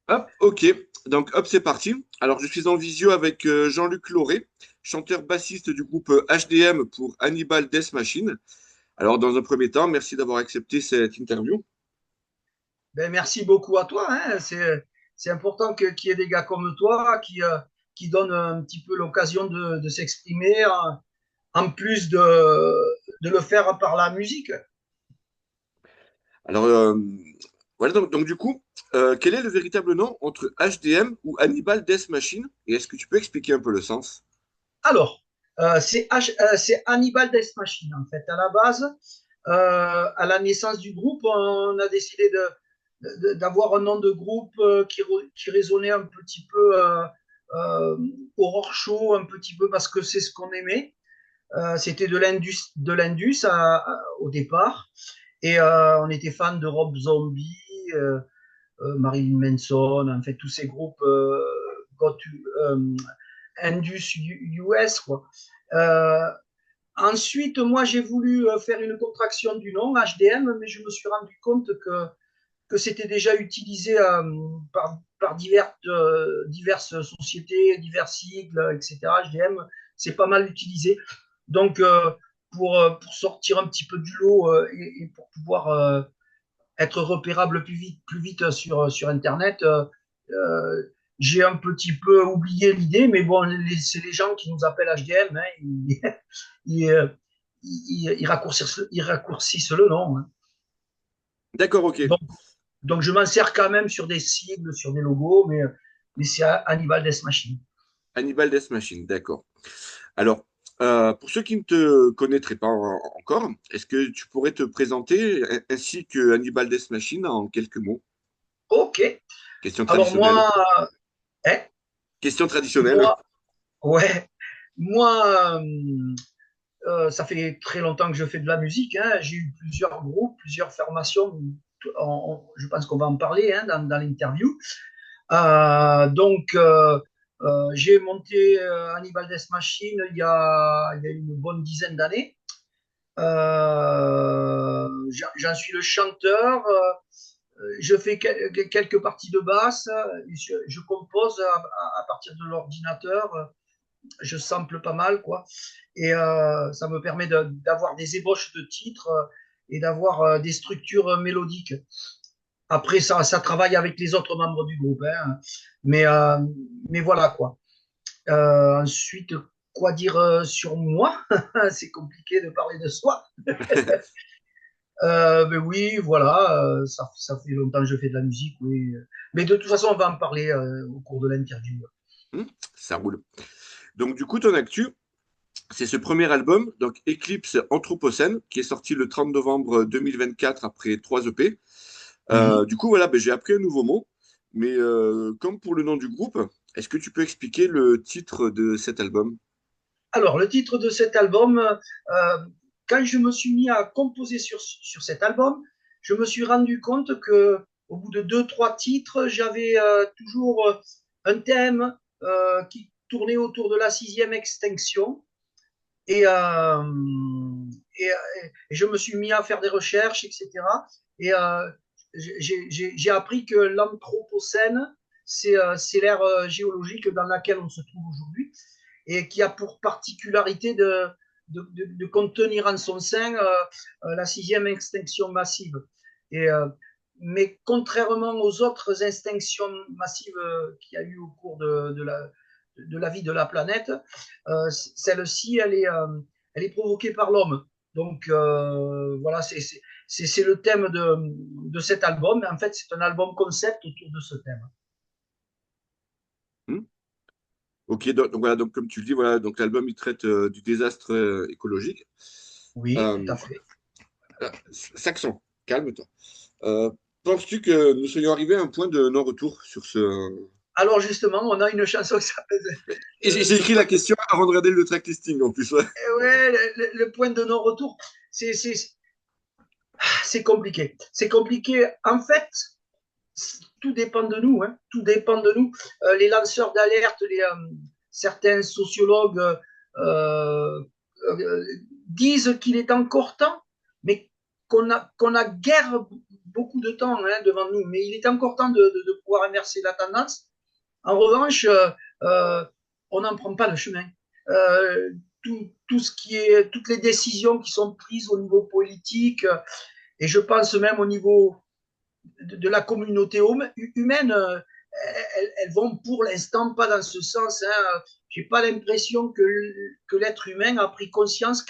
Hop, ok. Donc, hop, c'est parti. Alors, je suis en visio avec Jean-Luc Lauré, chanteur-bassiste du groupe HDM pour Hannibal Death Machine. Alors, dans un premier temps, merci d'avoir accepté cette interview. Ben, merci beaucoup à toi, hein. C'est important qu'il y ait des gars comme toi qui donnent un petit peu l'occasion de s'exprimer, en plus de le faire par la musique. Alors, voilà, donc, du coup, quel est le véritable nom entre HDM ou Hannibal Death Machine? Et est-ce que tu peux expliquer un peu le sens? Alors, c'est Hannibal Death Machine, en fait. À la base, à la naissance du groupe, on a décidé d'avoir un nom de groupe qui résonnait un petit peu euh, horror show, un petit peu parce que c'est ce qu'on aimait. C'était de l'Indus au départ. Et on était fan de Rob Zombie, Marilyn Manson, en fait, tous ces groupes Indus US, quoi. Euh, Ensuite, moi, j'ai voulu faire une contraction du nom, HDM, mais je me suis rendu compte que c'était déjà utilisé par diverses sociétés, divers sigles, etc. HDM, c'est pas mal utilisé. Donc, pour sortir un petit peu du lot et pour pouvoir être repérable plus vite sur Internet, j'ai un petit peu oublié l'idée, mais bon, c'est les gens qui nous appellent HDM, hein, ils, euh, ils raccourcissent le nom, hein. D'accord, ok. Donc, donc, je m'en sers quand même sur des sigles, sur des logos, mais c'est Hannibal Death Machine. Hannibal Death Machine, d'accord. Alors, pour ceux qui ne te connaîtraient pas encore, est-ce que tu pourrais te présenter ainsi que Hannibal Death Machine en quelques mots? Ok. Question Alors traditionnelle. moi, hein, Question traditionnelle. moi, ouais, moi, ça fait très longtemps que je fais de la musique, hein. J'ai eu plusieurs groupes, plusieurs formations. Je pense qu'on va en parler, hein, dans l'interview. Donc, j'ai monté Hannibal Death Machine il y a une bonne dizaine d'années. J'en suis le chanteur. Je fais quelques parties de basse. Je compose à partir de l'ordinateur. Je sample pas mal, quoi. Et ça me permet d'avoir des ébauches de titres et d'avoir des structures mélodiques. Après, ça travaille avec les autres membres du groupe, hein. Mais, euh, mais voilà, quoi. Ensuite, quoi dire sur moi? C'est compliqué de parler de soi. Mais oui, voilà, ça fait longtemps que je fais de la musique, oui. Mais de toute façon, on va en parler au cours de l'interview. Hmm, ça roule. Donc, du coup, ton actu, c'est ce premier album, donc Eclipse Anthropocène, qui est sorti le 30 novembre 2024 après 3 EP. Mhm. Du coup, voilà, ben, j'ai appris un nouveau mot. Mais comme pour le nom du groupe, est-ce que tu peux expliquer le titre de cet album? Alors, le titre de cet album, quand je me suis mis à composer sur cet album, je me suis rendu compte que au bout de deux, trois titres, j'avais toujours un thème qui tournait autour de la sixième extinction. Et, et, et je me suis mis à faire des recherches, etc. Et j'ai appris que l'Anthropocène, c'est l'ère géologique dans laquelle on se trouve aujourd'hui et qui a pour particularité de contenir en son sein la sixième extinction massive. Et, mais contrairement aux autres extinctions massives qu'il y a eu au cours de la vie de la planète, celle-ci, elle est provoquée par l'homme. Donc voilà, c'est le thème de cet album. En fait, c'est un album concept autour de ce thème. Hmm. Ok, donc voilà, donc comme tu le dis, voilà, donc l'album il traite du désastre écologique. Oui, tout Euh, à fait. Saxon, calme-toi. Euh, Penses-tu que nous soyons arrivés à un point de non-retour sur ce... Alors justement, on a une chanson qui s'appelle Et j'ai le écrit point la de, question avant de regarder le track listing en plus. Ouais. ouais, le point de non-retour. C'est compliqué. C'est compliqué. En fait, tout dépend de nous, hein. Tout dépend de nous. Les lanceurs d'alerte, certains sociologues euh, disent qu'il est encore temps, mais qu'on a guère beaucoup de temps devant nous, mais il est encore temps de pouvoir inverser la tendance. En revanche, on n'en prend pas le chemin. Euh, tout ce qui est, toutes les décisions qui sont prises au niveau politique, et je pense même au niveau de la communauté humaine, elles vont pour l'instant pas dans ce sens. Hein. J'ai pas l'impression que l'être humain a pris conscience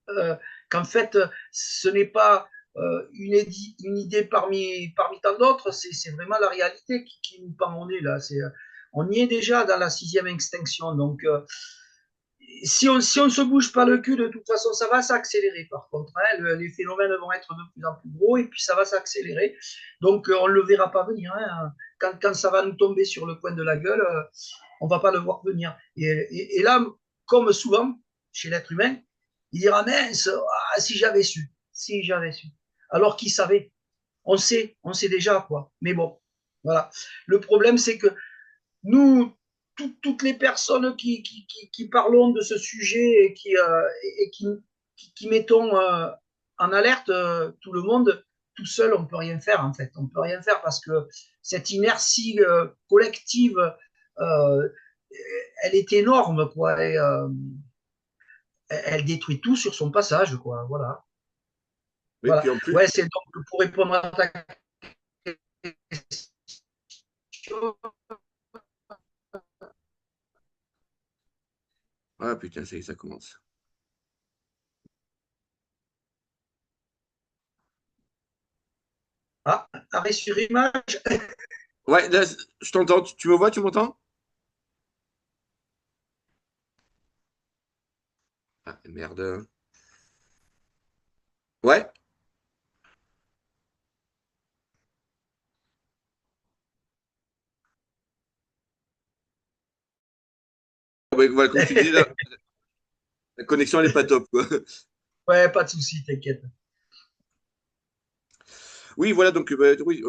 euh, qu'en fait, ce n'est pas une idée parmi tant d'autres, c'est vraiment la réalité qui nous pend au nez là. On y est déjà dans la sixième extinction. Donc, si on ne se bouge pas le cul, de toute façon, ça va s'accélérer par contre. Hein, les phénomènes vont être de plus en plus gros et puis ça va s'accélérer. Donc, on ne le verra pas venir. Hein. Quand ça va nous tomber sur le coin de la gueule, on ne va pas le voir venir. Et là, comme souvent chez l'être humain, il dira mince, si j'avais su, si j'avais su. Alors qu'il savait. On sait déjà quoi. Mais bon, voilà. Le problème, c'est que nous, toutes les personnes qui parlons de ce sujet et qui mettons en alerte tout le monde, tout seul, on ne peut rien faire en fait. On ne peut rien faire parce que cette inertie collective, euh, elle est énorme, quoi. Et, elle détruit tout sur son passage, quoi. Voilà. Oui, Voilà. puis en plus, Ouais, c'est donc pour répondre à ta question. ah putain, ça y est, ça commence. Ah, arrêt sur image. Ouais, là, je t'entends. Tu me vois, tu m'entends? Ah, merde. Ouais, ouais, voilà, comme tu disais, la connexion, elle n'est pas top, quoi. Ouais, pas de souci, t'inquiète. Oui, voilà, donc, oui,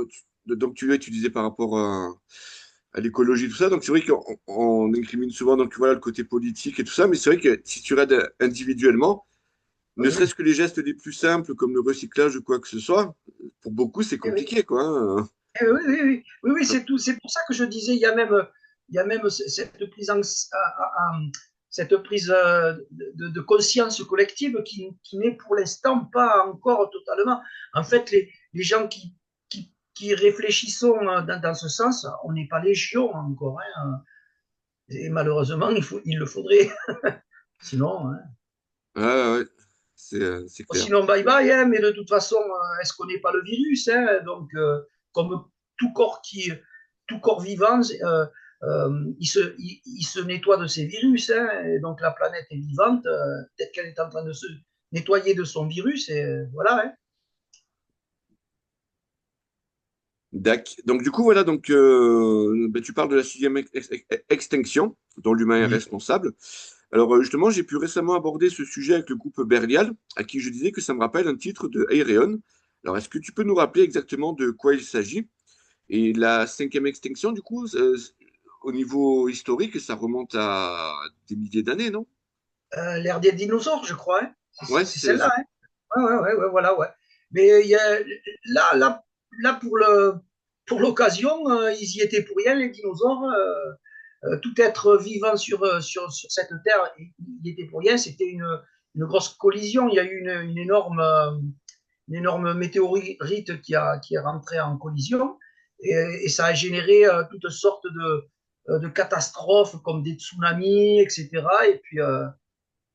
donc tu disais par rapport à l'écologie, tout ça. Donc, c'est vrai qu'on incrimine souvent donc, voilà, le côté politique et tout ça, mais c'est vrai que si tu regardes individuellement, ne Oui, oui. serait-ce que les gestes les plus simples, comme le recyclage ou quoi que ce soit, pour beaucoup, c'est Eh oui. compliqué, quoi. Hein. Oui, oui, oui, oui, oui, c'est tout. C'est pour ça que je disais, il y a même cette prise, cette prise de conscience collective qui n'est pour l'instant pas encore totalement. En fait, les gens qui réfléchissons dans ce sens, on n'est pas légion encore. Hein. Et malheureusement, il le faudrait. Sinon, hein. Ouais, ouais, ouais, c'est clair. Sinon, bye bye. Hein. Mais de toute façon, est-ce qu'on n'est pas le virus? Hein. Donc, comme tout corps, tout corps vivant, il se nettoie de ses virus. Hein. Et donc, la planète est vivante. Peut-être qu'elle est en train de se nettoyer de son virus. Et voilà. Hein. Donc, du coup, voilà, donc, ben, tu parles de la sixième extinction, dont l'humain est Oui. responsable. Alors, justement, j'ai pu récemment aborder ce sujet avec le groupe Berlial, à qui je disais que ça me rappelle un titre de Ayreon. Alors, est-ce que tu peux nous rappeler exactement de quoi il s'agit? Et la cinquième extinction, du coup, au niveau historique, ça remonte à des milliers d'années, non? L'ère des dinosaures, je crois. Hein. Ouais, C'est celle-là. c'est- Hein. Ouais, ouais, ouais, ouais, voilà. Ouais. Mais il y a, là, là, là, pour l'occasion, ils y étaient pour rien, les dinosaures. Tout être vivant sur cette terre, il était pour rien. C'était une grosse collision. Il y a eu une énorme météorite qui est rentrée en collision et ça a généré toutes sortes de catastrophes comme des tsunamis, etc.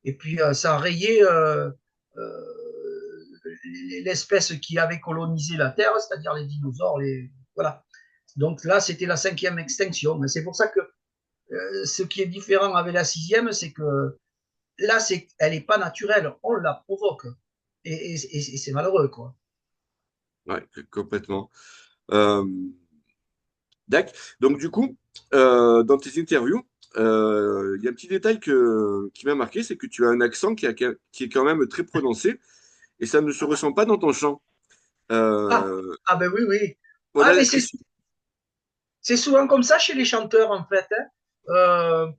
Et puis ça a rayé l'espèce qui avait colonisé la Terre, c'est-à-dire les dinosaures. Voilà. Donc là, c'était la cinquième extinction. C'est pour ça que ce qui est différent avec la sixième, c'est que là, elle n'est pas naturelle, on la provoque. Et c'est malheureux, quoi. ouais, complètement. Euh, Dac. Donc, du coup, dans tes interviews, il y a un petit détail qui m'a marqué, c'est que tu as un accent qui est quand même très prononcé et ça ne se ressent pas dans ton chant. Ah, Euh, ah ben oui, oui. Ah, voilà, mais c'est souvent comme ça chez les chanteurs, en fait. Hein.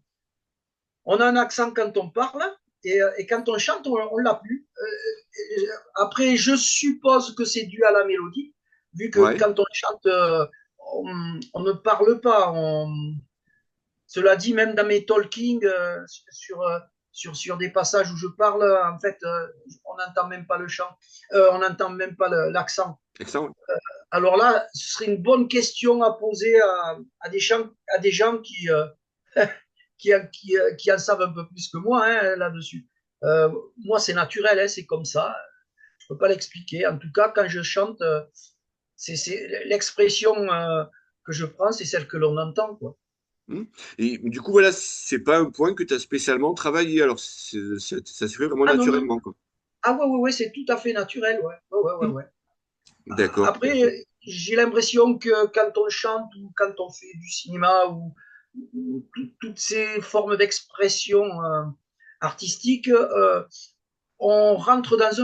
On a un accent quand on parle, et quand on chante, on l'a plus. Après, je suppose que c'est dû à la mélodie, vu que Ouais, quand on chante, on ne parle pas. Cela dit, même dans mes talking, sur des passages où je parle, en fait, on n'entend même pas le chant, on n'entend même pas l'accent. excellent. Alors là, ce serait une bonne question à poser à des gens qui en savent un peu plus que moi hein, là-dessus. Moi, c'est naturel, hein, c'est comme ça. Je ne peux pas l'expliquer. En tout cas, quand je chante, c'est l'expression que je prends, c'est celle que l'on entend, quoi. Hmm. Et du coup, voilà, c'est pas un point que tu as spécialement travaillé. Alors, ça se fait vraiment Ah non, non. naturellement, quoi. Ah ouais, ouais, ouais, c'est tout à fait naturel, ouais. Ouais, ouais, ouais, Hmm. ouais. D'accord. Après, j'ai l'impression que quand on chante ou quand on fait du cinéma ou toutes ces formes d'expression artistique, on rentre dans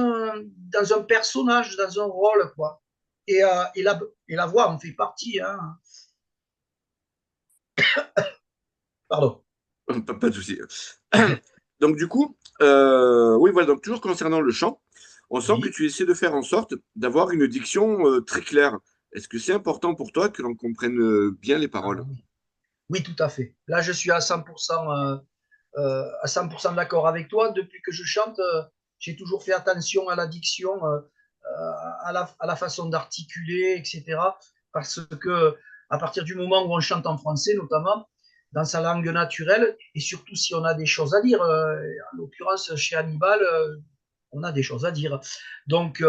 un personnage, dans un rôle, quoi. Et, et la voix en fait partie. Hein. Pardon. Pas de souci. Donc, du coup, oui, voilà, donc toujours concernant le chant, on sent que Oui. tu essaies de faire en sorte d'avoir une diction très claire. Est-ce que c'est important pour toi que l'on comprenne bien les Ah, paroles? oui. Oui, tout à fait. Là, je suis à 100% d'accord avec toi. Depuis que je chante, j'ai toujours fait attention à la diction, à la façon d'articuler, etc. Parce que à partir du moment où on chante en français, notamment, dans sa langue naturelle, et surtout si on a des choses à dire, en l'occurrence chez Hannibal, on a des choses à dire. Donc,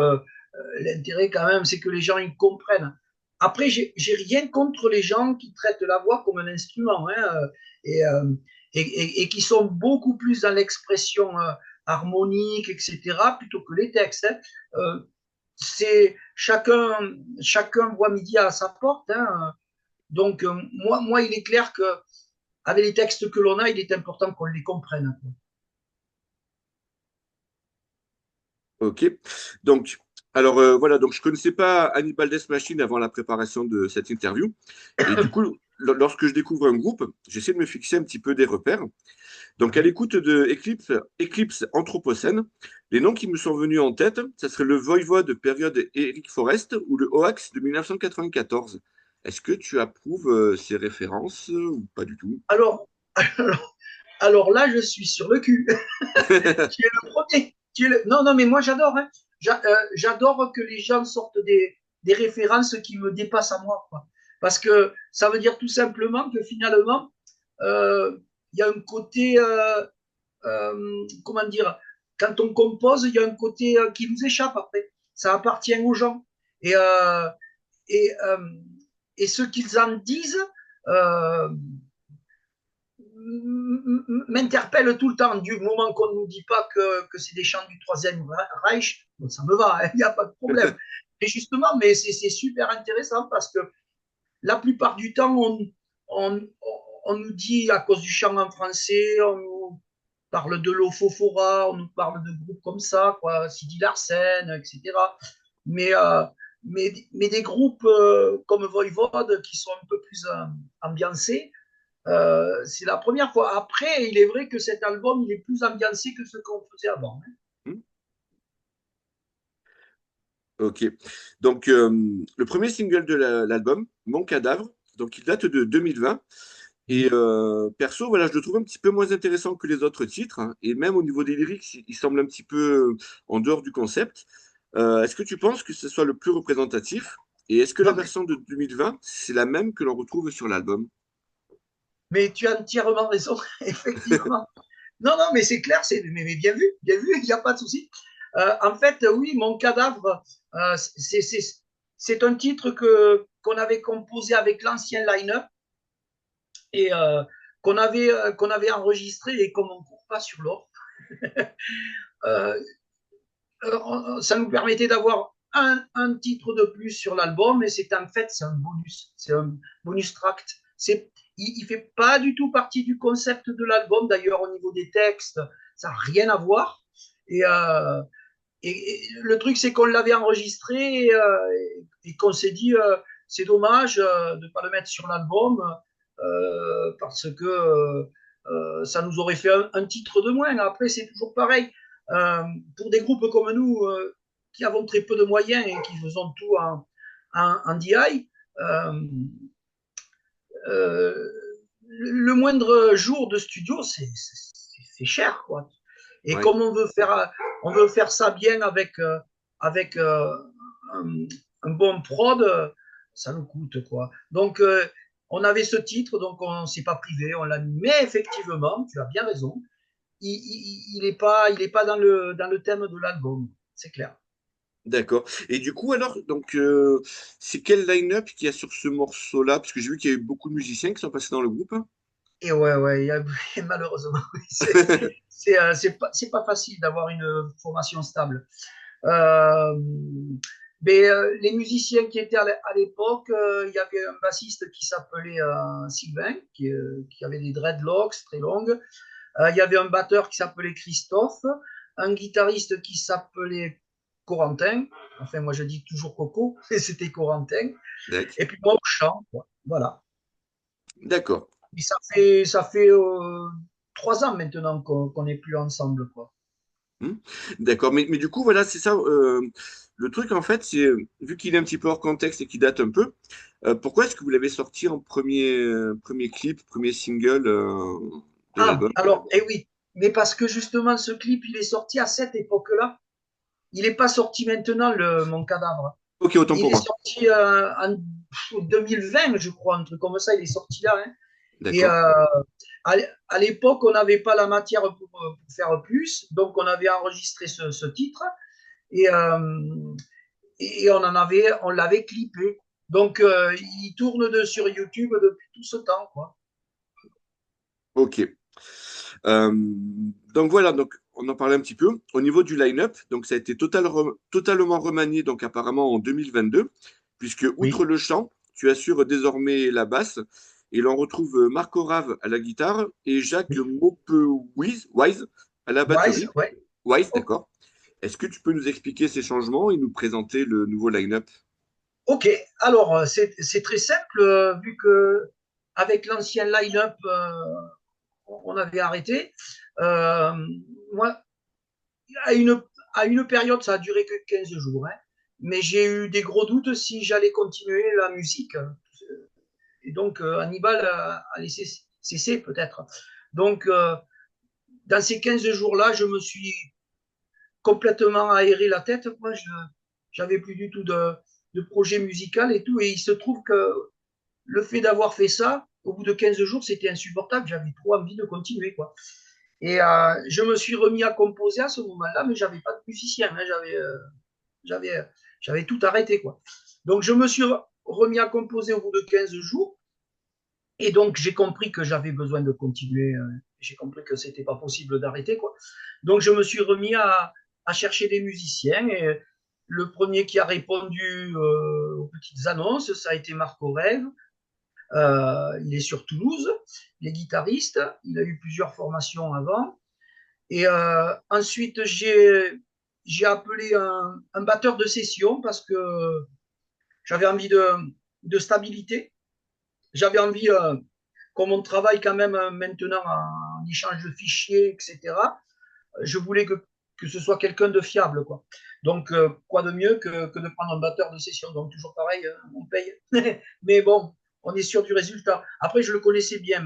l'intérêt quand même, c'est que les gens ils comprennent. Après, j'ai rien contre les gens qui traitent la voix comme un instrument hein, et, euh, et qui sont beaucoup plus dans l'expression harmonique, etc., plutôt que les textes. Hein. C'est chacun voit midi à sa porte. Hein. Donc, moi, il est clair que avec les textes que l'on a, il est important qu'on les comprenne. Ok. Donc, alors voilà, donc je connaissais pas Hannibal Death Machine avant la préparation de cette interview. Et du coup, lorsque je découvre un groupe, j'essaie de me fixer un petit peu des repères. Donc, à Oui. l'écoute de Eclipse Anthropocène, les noms qui me sont venus en tête, ça serait le Voivode de période Eric Forest ou le Oax de 1994. Est-ce que tu approuves ces références ou pas du tout? Alors, alors là, je suis sur le cul. Tu es le premier. Non, non, mais moi j'adore. Hein. J'adore que les gens sortent des références qui me dépassent à moi. Quoi. Parce que ça veut dire tout simplement que finalement, il y a un côté, comment dire, quand on compose, il y a un côté qui nous échappe après. Ça appartient aux gens. Et, euh, et, euh, et ce qu'ils en disent, euh, m'interpelle tout le temps, du moment qu'on ne nous dit pas que c'est des chants du Troisième Reich, bon, ça me va, il n'y a pas de problème. Et justement, mais c'est super intéressant parce que la plupart du temps, on, on, nous dit, à cause du chant en français, on nous parle de l'Ofofora, on nous parle de groupes comme ça, quoi, Sidi Larsen, etc. Mais, euh, mais des groupes comme Voivode qui sont un peu plus ambiancés, c'est la première fois. Après, il est vrai que cet album, il est plus ambiancé que ce qu'on faisait avant. Hein. Hmm. Ok. Donc, le premier single de l'album, Mon Cadavre, donc il date de 2020. Et Oui. perso, voilà, je le trouve un petit peu moins intéressant que les autres titres, hein. Et même au niveau des lyrics, il semble un petit peu en dehors du concept. Est-ce que tu penses que ce soit le plus représentatif? Et est-ce que la Non, version de 2020, c'est la même que l'on retrouve sur l'album? mais tu as entièrement raison, effectivement. Non, non, mais c'est clair, mais bien vu, il n'y a pas de souci. En fait, oui, Mon Cadavre, c'est un titre qu'on avait composé avec l'ancien line-up et qu'on avait enregistré et comme on ne court pas sur l'or, euh, ça nous permettait d'avoir un titre de plus sur l'album, et c'est en fait c'est un bonus tract. Il fait pas du tout partie du concept de l'album, d'ailleurs au niveau des textes, ça n'a rien à voir. Et, et le truc c'est qu'on l'avait enregistré et qu'on s'est dit c'est dommage de ne pas le mettre sur l'album parce que ça nous aurait fait un titre de moins. Après, c'est toujours pareil. Pour des groupes comme nous, qui avons très peu de moyens et qui faisons tout en DI, euh, le moindre jour de studio, c'est cher, quoi. Et Ouais. comme on veut faire ça bien avec un, un, bon prod, ça nous coûte, quoi. Donc, on avait ce titre, donc on ne s'est pas privé, on l'a mis. Mais effectivement, tu as bien raison, il est pas dans le thème de l'album, c'est clair. D'accord. Et du coup, alors, donc, c'est quel line-up qu'il y a sur ce morceau-là? Parce que j'ai vu qu'il y a eu beaucoup de musiciens qui sont passés dans le groupe, hein. Et ouais, ouais, malheureusement, c'est pas facile d'avoir une formation stable. Euh, mais les musiciens qui étaient à l'époque, il y avait un bassiste qui s'appelait Sylvain, qui avait des dreadlocks très longues. Il y avait un batteur qui s'appelait Christophe, un guitariste qui s'appelait Corentin. Enfin, moi, je dis toujours Coco, mais c'était Corentin. D'accord. Et puis moi, au chant, quoi. Voilà. D'accord. Et ça fait 3 ans maintenant qu'on n'est plus ensemble, quoi. Hmm. D'accord. Mais du coup, voilà, c'est ça. Le truc, en fait, c'est, vu qu'il est un petit peu hors contexte et qu'il date un peu, pourquoi est-ce que vous l'avez sorti en premier clip, premier single de Ah, l'album? alors, eh oui, mais parce que justement, ce clip, il est sorti à cette époque-là. Il n'est pas sorti maintenant, mon cadavre. Ok, autant Il pour est moi. sorti en 2020, je crois, un truc comme ça, il est sorti là, hein. Et D'accord. à l'époque, on n'avait pas la matière pour faire plus, donc on avait enregistré ce titre et, on l'avait clippé. Donc, il tourne sur YouTube depuis tout ce temps, quoi. Ok. Donc voilà, donc on en parlait un petit peu. Au niveau du line-up, donc ça a été totalement remanié donc apparemment en 2022, puisque outre Oui, le chant, tu assures désormais la basse et l'on retrouve Marco Rave à la guitare et Jacques oui. Wise à la Wise, batterie. ouais. Wise, Oh, d'accord. Est-ce que tu peux nous expliquer ces changements et nous présenter le nouveau line-up? ok, alors c'est très simple, vu que avec l'ancien line-up, on avait arrêté. Euh, Moi, à une, à une période, ça a duré que 15 jours, hein, mais j'ai eu des gros doutes si j'allais continuer la musique. Et donc, Hannibal a laissé cesser peut-être. Donc, dans ces 15 jours-là, je me suis complètement aéré la tête. Moi, je n'avais plus du tout de projet musical et tout. Et il se trouve que le fait d'avoir fait ça, au bout de 15 jours, c'était insupportable. J'avais trop envie de continuer, quoi. Et je me suis remis à composer à ce moment-là, mais j'avais pas de musicien, hein. J'avais, j'avais tout arrêté, quoi. Donc, je me suis remis à composer au bout de 15 jours. Et donc, j'ai compris que j'avais besoin de continuer. J'ai compris que c'était pas possible d'arrêter, quoi. Donc, je me suis remis à chercher des musiciens. Et le premier qui a répondu aux petites annonces, ça a été Marco Rêve. Il est sur Toulouse, il est guitariste, il a eu plusieurs formations avant. Et ensuite, j'ai appelé un batteur de session parce que j'avais envie de stabilité. J'avais envie comme on travaille quand même maintenant en échange de fichiers, etc., je voulais que ce soit quelqu'un de fiable, quoi. Donc, quoi de mieux que de prendre un batteur de session. Donc, toujours pareil, on paye. Mais bon, on est sûr du résultat. Après, je le connaissais bien,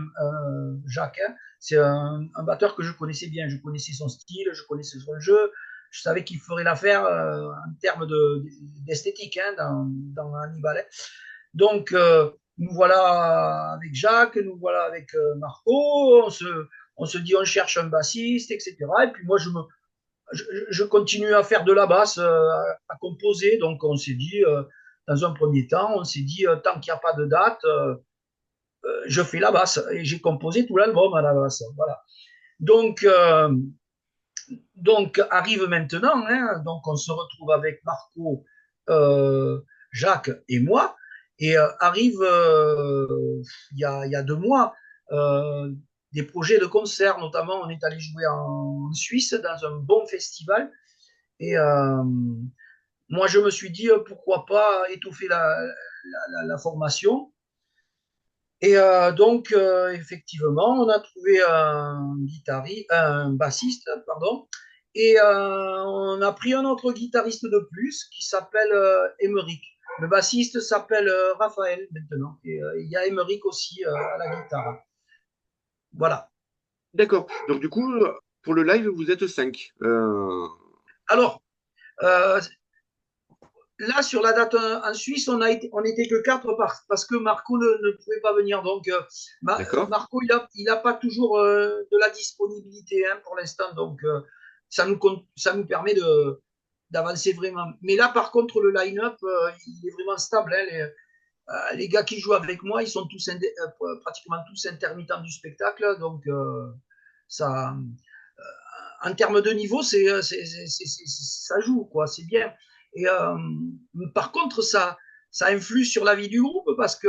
Jacques, hein. C'est un batteur que je connaissais bien. Je connaissais son style, je connaissais son jeu. Je savais qu'il ferait l'affaire en termes d'esthétique, hein, dans Hannibal, hein. Donc, nous voilà avec Jacques, nous voilà avec Marco, on se dit on cherche un bassiste, etc. Et puis moi, je continue à faire de la basse, à composer. Donc, on s'est dit, dans un premier temps, on s'est dit, tant qu'il n'y a pas de date, je fais la basse. Et j'ai composé tout l'album à la basse. Voilà. Donc, donc arrive maintenant, hein, donc on se retrouve avec Marco, Jacques et moi, et arrive il y a 2 mois des projets de concert, notamment on est allé jouer en Suisse dans un bon festival, et moi je me suis dit pourquoi pas étouffer la formation Et donc, effectivement, on a trouvé un guitariste, un bassiste, pardon, et on a pris un autre guitariste de plus qui s'appelle Émeric. Le bassiste s'appelle Raphaël maintenant. Et il y a Émeric aussi à la guitare. Voilà. D'accord. Donc, du coup, pour le live, vous êtes 5. Alors, euh, là, sur la date en Suisse, on était que quatre parce que Marco ne pouvait pas venir. Donc, D'accord. Marco, il a pas toujours de la disponibilité hein, pour l'instant. Donc, ça nous permet d'avancer vraiment. Mais là, par contre, le line-up, il est vraiment stable. Hein. Les gars qui jouent avec moi, ils sont tous pratiquement tous intermittents du spectacle. Donc, ça, en termes de niveau, ça joue, quoi. C'est bien. Et par contre, ça influe sur la vie du groupe parce que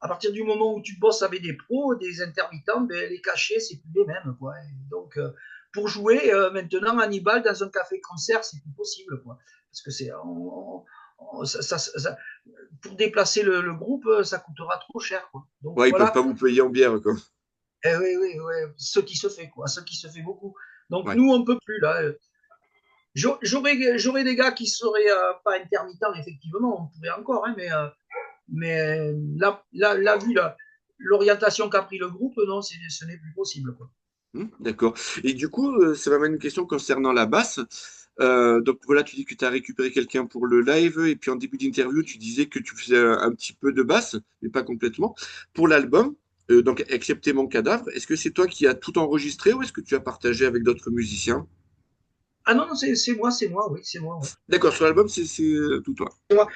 à partir du moment où tu bosses avec des pros, des intermittents, ben, les cachets, c'est plus les mêmes, quoi. Et donc, pour jouer maintenant Hannibal dans un café-concert, c'est plus possible, quoi. Parce que pour déplacer le groupe, ça coûtera trop cher, quoi. Donc Ouais, ils peuvent voilà, pas vous payer en bière, quoi. oui, oui, oui, ce qui se fait, quoi, ce qui se fait beaucoup. Donc Ouais. nous, on peut plus là. J'aurais des gars qui seraient pas intermittents, effectivement, on pourrait encore, hein, mais là, vu l'orientation qu'a pris le groupe, non, ce n'est plus possible. Quoi. D'accord. Et du coup, ça m'amène une question concernant la basse. Donc voilà, tu dis que tu as récupéré quelqu'un pour le live, et puis en début d'interview, tu disais que tu faisais un petit peu de basse, mais pas complètement. Pour l'album, donc excepté Mon Cadavre, est-ce que c'est toi qui as tout enregistré ou est-ce que tu as partagé avec d'autres musiciens? Ah non, non c'est moi, oui, c'est moi. Ouais. D'accord, sur l'album, c'est tout toi. Moi.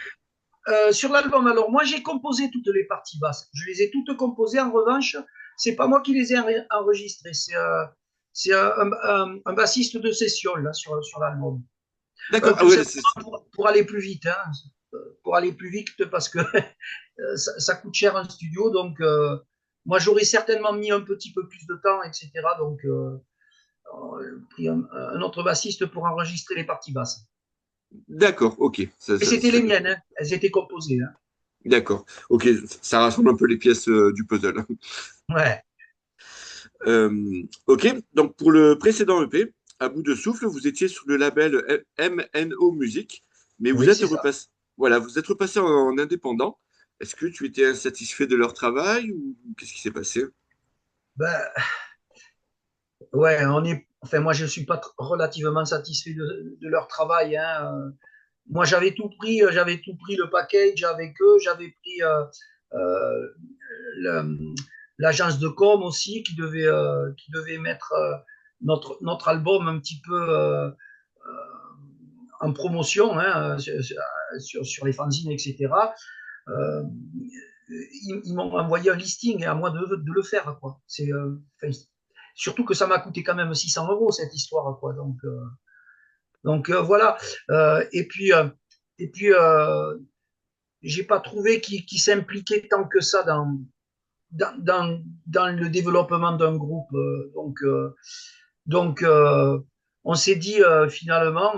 Sur l'album, alors moi j'ai composé toutes les parties basses. Je les ai toutes composées. En revanche, c'est pas moi qui les ai enregistrées. C'est un bassiste de session là sur l'album. D'accord, ah Tout ouais, simplement pour aller plus vite, hein, pour aller plus vite parce que ça coûte cher un studio. Donc moi j'aurais certainement mis un petit peu plus de temps, etc. Donc pris un autre bassiste pour enregistrer les parties basses. d'accord, ok. Et c'était les miennes, hein. Elles étaient composées. Hein. D'accord, ok, ça rassemble un peu les pièces du puzzle. Ouais. Ok, donc pour le précédent EP, à bout de souffle, vous étiez sur le label MNO Music, mais vous Oui, êtes c'est ça. repassé, voilà, vous êtes repassé en indépendant. Est-ce que tu étais insatisfait de leur travail ou qu'est-ce qui s'est passé? Ben, ouais, enfin, moi, je suis pas relativement satisfait de leur travail. Hein. Moi, j'avais tout pris le package avec eux. J'avais pris euh, le- l'agence de com aussi qui devait mettre notre album un petit peu en promotion hein, sur les fanzines, etc. Euh, ils m'ont envoyé un listing et à moi de le faire. Quoi. Surtout que ça m'a coûté quand même 600 euros cette histoire. Quoi. Donc voilà. Et puis, j'ai pas trouvé qu'ils s'impliquaient tant que ça dans le développement d'un groupe. Donc, on s'est dit finalement,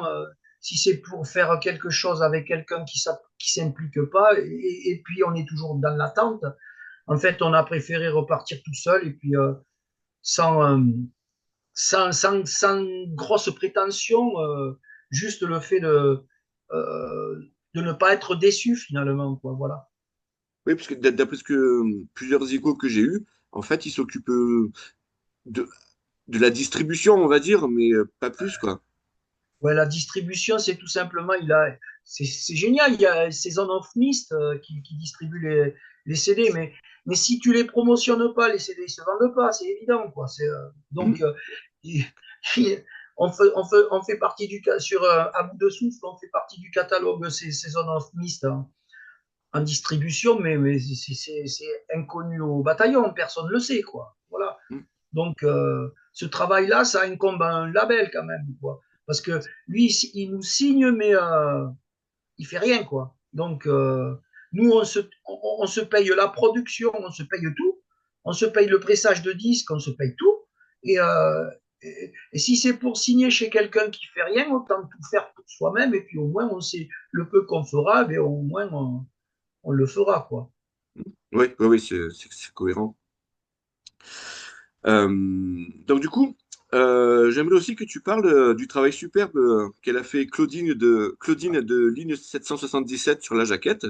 si c'est pour faire quelque chose avec quelqu'un qui s'implique pas, et puis on est toujours dans l'attente, en fait, on a préféré repartir tout seul et puis sans, sans grosse prétention, juste le fait de ne pas être déçu finalement. Quoi, voilà. Oui, parce que d'après ce que plusieurs échos que j'ai eus, en fait, ils s'occupent de, de la distribution, on va dire, mais pas plus, quoi. Ouais, la distribution, c'est tout simplement, c'est génial. Il y a Season of Mist qui distribue les CD, mais si tu les promotionnes pas, les CD ils se vendent pas, c'est évident, quoi. Donc, Mhm. il- on fait partie sur à bout de souffle, on fait partie du catalogue Season of Mist en distribution, mais c'est inconnu au bataillon, personne ne le sait, quoi. Voilà. Mhm. Donc, ce travail-là, ça incombe à un label quand même, quoi. Parce que lui, il nous signe, mais il fait rien, quoi. Donc, nous, on se paye la production, on se paye tout, on se paye le pressage de disques, on se paye tout. Et, et si c'est pour signer chez quelqu'un qui fait rien, autant tout faire pour soi-même, et puis au moins, on sait le peu qu'on fera, mais au moins, on le fera, quoi. Oui, oui, oui, c'est cohérent. Donc du coup, j'aimerais aussi que tu parles du travail superbe qu'elle a fait Claudine de Ligne 777 sur la jaquette.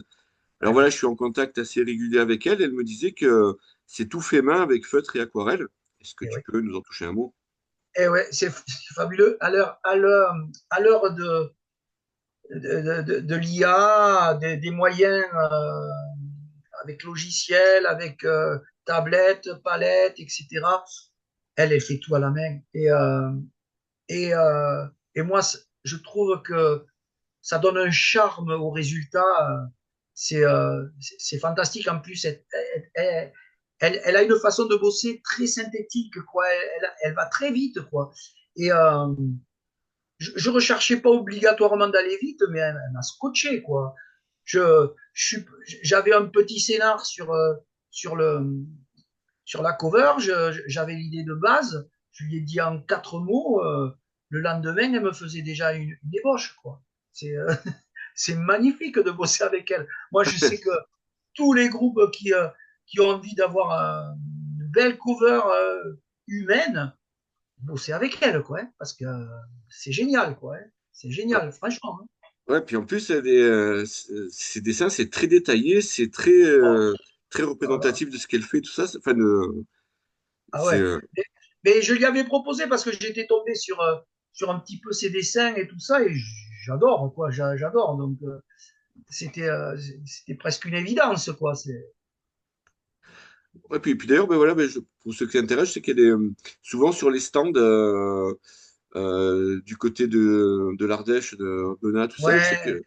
Alors Eh voilà, oui, je suis en contact assez régulier avec elle. Elle me disait que c'est tout fait main avec feutre et aquarelle. Est-ce que eh tu oui. peux nous en toucher un mot? Ouais, c'est fabuleux. À l'heure de l'IA, des moyens avec logiciel, avec tablette, palette, etc. Elle fait tout à la main. Et, euh, et moi, je trouve que ça donne un charme au résultat. C'est fantastique. En plus, elle a une façon de bosser très synthétique, quoi. Elle va très vite, quoi. Et je ne recherchais pas obligatoirement d'aller vite, mais elle m'a scotché, quoi. J'avais un petit scénar sur, le, sur la cover, j'avais l'idée de base, je lui ai dit en 4 mots, le lendemain, elle me faisait déjà une ébauche, quoi. C'est euh, c'est magnifique de bosser avec elle. Moi, je sais que tous les groupes qui ont envie d'avoir une belle cover humaine, bosser avec elle, quoi, hein, parce que c'est génial, quoi. Hein. C'est Ouais, génial, franchement. Hein. ouais, puis en plus, ses dessins, c'est très détaillé, c'est Oh, très oh là. représentatif de ce qu'elle fait, tout ça. Enfin, Ah c'est, ouais. Mais je lui avais proposé parce que j'étais tombé sur un petit peu ses dessins et tout ça, et j'adore, quoi, j'adore. Donc, c'était c'était presque une évidence, quoi. ouais, puis d'ailleurs, ben voilà, ben pour ceux qui s'intéressent, c'est qu'elle est souvent sur les stands du côté de l'Ardèche, de Bena, tout ça. Je sais Ouais,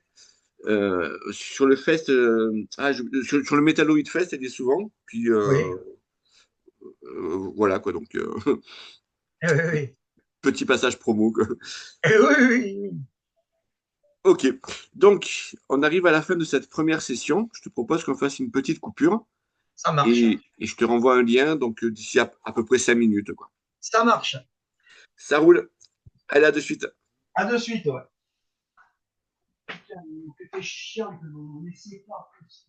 que sur le fest, sur le Metalloid Fest, elle y est souvent. Puis oui, voilà quoi, donc oui, oui. petit passage promo, quoi. Oui, oui, oui. Ok, donc on arrive à la fin de cette première session. Je te propose qu'on fasse une petite coupure Ça marche. et je te renvoie un lien donc d'ici à peu près 5 minutes, quoi. Ça marche. Ça roule. Allez, à de suite. À de suite, ouais. Putain, c'était chiant que vous ne laissiez pas plus.